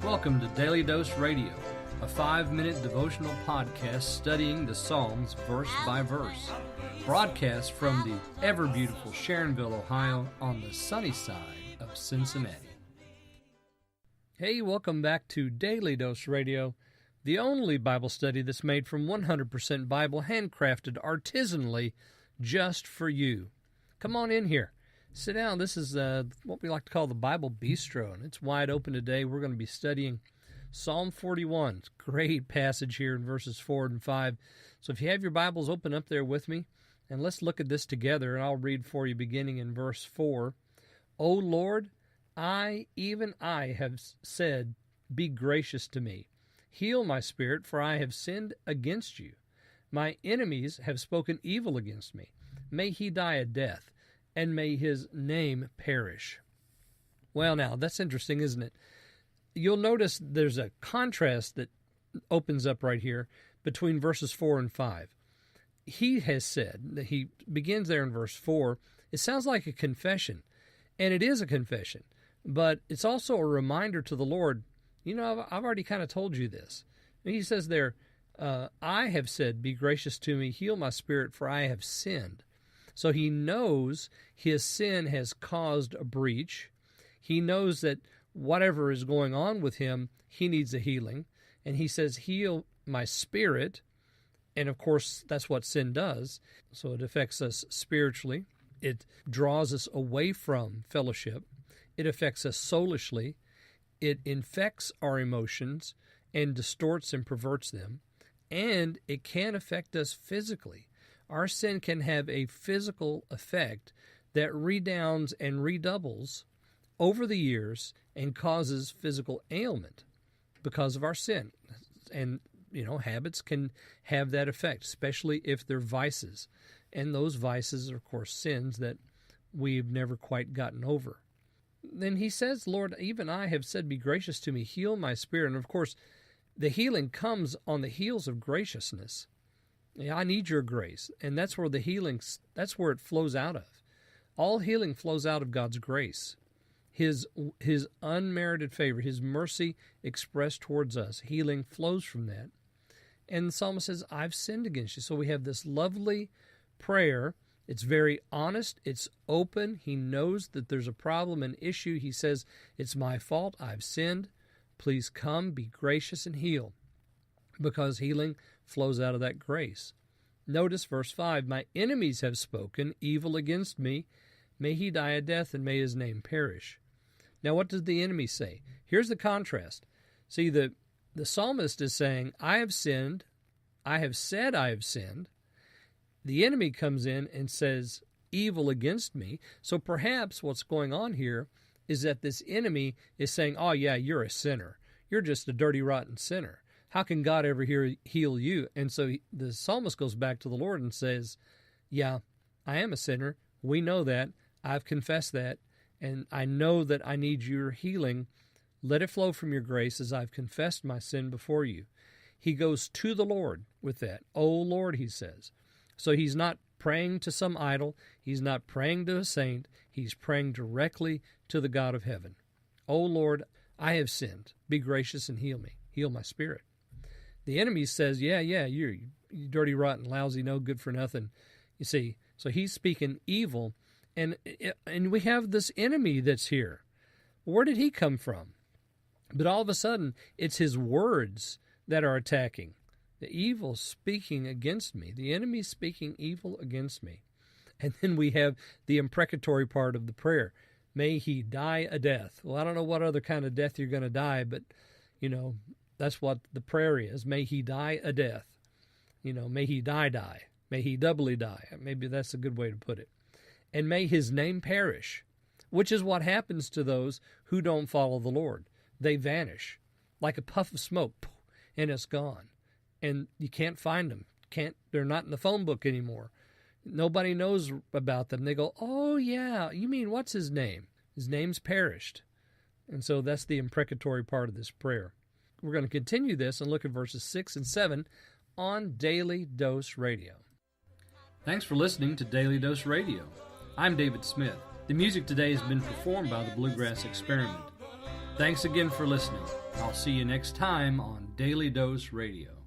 Welcome to Daily Dose Radio, a 5-minute devotional podcast studying the Psalms verse by verse. Broadcast from the ever-beautiful Sharonville, Ohio, on the sunny side of Cincinnati. Hey, welcome back to Daily Dose Radio, the only Bible study that's made from 100% Bible, handcrafted artisanally just for you. Come on in here. Sit down. This is what we like to call the Bible Bistro, and it's wide open today. We're going to be studying Psalm 41. It's a great passage here in verses 4 and 5. So if you have your Bibles, open up there with me, and let's look at this together, and I'll read for you beginning in verse 4. O Lord, even I have said, be gracious to me. Heal my spirit, for I have sinned against you. My enemies have spoken evil against me. May he die a death, and may his name perish. Well, now, that's interesting, isn't it? You'll notice there's a contrast that opens up right here between verses 4 and 5. He has said, that he begins there in verse 4, it sounds like a confession, and it is a confession, but it's also a reminder to the Lord, you know, I've already kind of told you this. And he says there, I have said, be gracious to me, heal my spirit, for I have sinned. So he knows his sin has caused a breach. He knows that whatever is going on with him, he needs a healing. And he says, heal my spirit. And of course, that's what sin does. So it affects us spiritually. It draws us away from fellowship. It affects us soulishly. It infects our emotions and distorts and perverts them. And it can affect us physically. Our sin can have a physical effect that redounds and redoubles over the years and causes physical ailment because of our sin. And, you know, habits can have that effect, especially if they're vices. And those vices are, of course, sins that we've never quite gotten over. Then he says, Lord, even I have said, be gracious to me, heal my spirit. And, of course, the healing comes on the heels of graciousness. Yeah, I need your grace, and that's where the healing, that's where it flows out of. All healing flows out of God's grace, His unmerited favor, His mercy expressed towards us. Healing flows from that. And the psalmist says, I've sinned against you. So we have this lovely prayer. It's very honest. It's open. He knows that there's a problem, an issue. He says, it's my fault. I've sinned. Please come, be gracious, and heal. Because healing flows out of that grace. Notice verse 5, my enemies have spoken evil against me. May he die a death, and may his name perish. Now what does the enemy say? Here's the contrast. See, the psalmist is saying, I have sinned. I have said I have sinned. The enemy comes in and says evil against me. So perhaps what's going on here is that this enemy is saying, oh yeah, you're a sinner. You're just a dirty, rotten sinner. How can God ever heal you? And so the psalmist goes back to the Lord and says, yeah, I am a sinner. We know that. I've confessed that. And I know that I need your healing. Let it flow from your grace as I've confessed my sin before you. He goes to the Lord with that. Oh, Lord, he says. So he's not praying to some idol. He's not praying to a saint. He's praying directly to the God of heaven. Oh, Lord, I have sinned. Be gracious and heal me. Heal my spirit. The enemy says, yeah, you dirty, rotten, lousy, no good for nothing. You see, so he's speaking evil, and we have this enemy that's here. Where did he come from? But all of a sudden, it's his words that are attacking. The evil speaking against me. The enemy speaking evil against me. And then we have the imprecatory part of the prayer. May he die a death. Well, I don't know what other kind of death you're going to die, but, you know, that's what the prayer is. May he die a death. You know, may he die. May he doubly die. Maybe that's a good way to put it. And may his name perish, which is what happens to those who don't follow the Lord. They vanish like a puff of smoke, and it's gone. And you can't find them. They're not in the phone book anymore. Nobody knows about them. They go, oh, yeah, you mean what's his name? His name's perished. And so that's the imprecatory part of this prayer. We're going to continue this and look at verses 6 and 7 on Daily Dose Radio. Thanks for listening to Daily Dose Radio. I'm David Smith. The music today has been performed by the Bluegrass Experiment. Thanks again for listening. I'll see you next time on Daily Dose Radio.